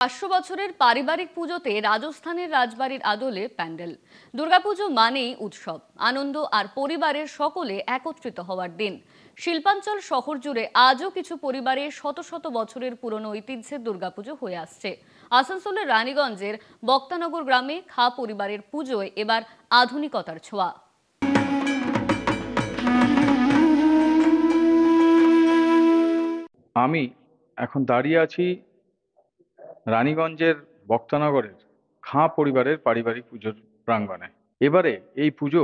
500 বছরের পারিবারিক পুজোতে রাজস্থানের রাজবাড়ির আদলে প্যান্ডেল। দুর্গাপুজো মানেই উৎসব, আনন্দ আর পরিবারের সকলে একত্রিত হওয়ার দিন। শিল্পাঞ্চল শহর জুড়ে আজও কিছু পরিবারের শত শত বছরের পুরনো ঐতিহ্যের দুর্গাপুজো হয়ে আসছে। আসানসোলের রানীগঞ্জের বক্তানগর গ্রামে খা পরিবারের পুজোয় এবার আধুনিকতার ছোঁয়া। আমি এখন দাঁড়িয়ে আছি রানীগঞ্জের বক্তানগরের খাঁ পরিবারের পারিবারিক পুজোর প্রাঙ্গণে। এবারে এই পুজো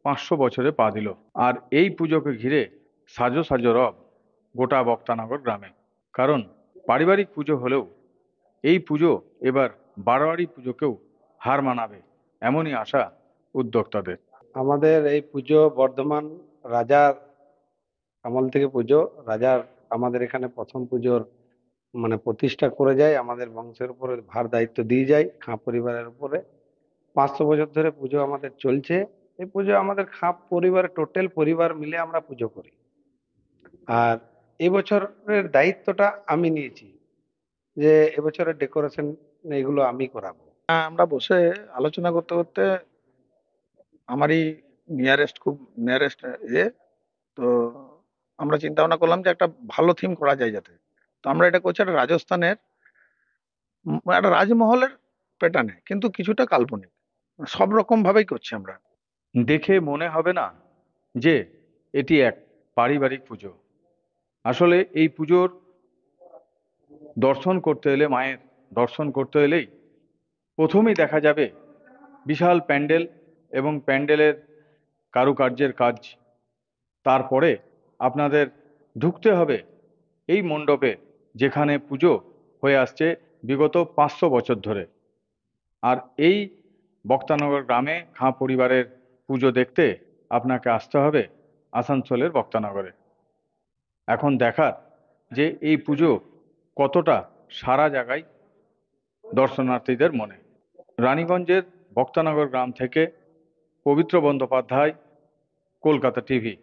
500 বছরে পা দিল, আর এই পুজোকে ঘিরে সাজো সাজো রব গোটা বক্তানগর গ্রামে। কারণ পারিবারিক পুজো হলেও এই পুজো এবার বারোয়ারি পুজোকেও হার মানাবে, এমনই আশা উদ্যোক্তাদের। আমাদের এই পুজো বর্ধমান রাজার আমল থেকে পুজো। রাজার আমাদের এখানে প্রথম পুজোর প্রতিষ্ঠা করে যায়, আমাদের বংশের উপরে ভার দায়িত্ব দিয়ে যায় খাঁ পরিবারের উপরে। 500 বছর ধরে পুজো আমাদের চলছে। এই পুজো আমাদের খাঁ পরিবারের টোটাল পরিবার মিলে আমরা পুজো করি। আর এবছরের দায়িত্বটা আমি নিয়েছি, যে এবছরের ডেকোরেশন এগুলো আমি করাবো। আমরা বসে আলোচনা করতে করতে আমারই খুব নিয়ারেস্ট তো আমরা চিন্তা ভাবনা করলাম যে একটা ভালো থিম করা যায় যাতে। তো আমরা এটা করছি একটা রাজস্থানের একটা রাজমহলের প্যাটার্নে, কিন্তু কিছুটা কাল্পনিক। সব রকম ভাবেই করছি আমরা। দেখে মনে হবে না যে এটি এক পারিবারিক পুজো। আসলে এই পুজোর দর্শন করতে এলে, মায়ের দর্শন করতে এলেই প্রথমেই দেখা যাবে বিশাল প্যান্ডেল এবং প্যান্ডেলের কারুকার্যের কাজ। তারপরে আপনাদের ঢুকতে হবে এই মণ্ডপে, যেখানে পুজো হয়ে আসছে বিগত 500 বছর ধরে। আর এই বক্তানগর গ্রামে খাঁ পরিবারের পুজো দেখতে আপনাকে আসতে হবে আসানসোলের বক্তানগরে। এখন দেখার যে এই পুজো কতটা সারা জায়গায় দর্শনার্থীদের মনে। রানীগঞ্জের বক্তানগর গ্রাম থেকে পবিত্র বন্দ্যোপাধ্যায়, কলকাতা টিভি।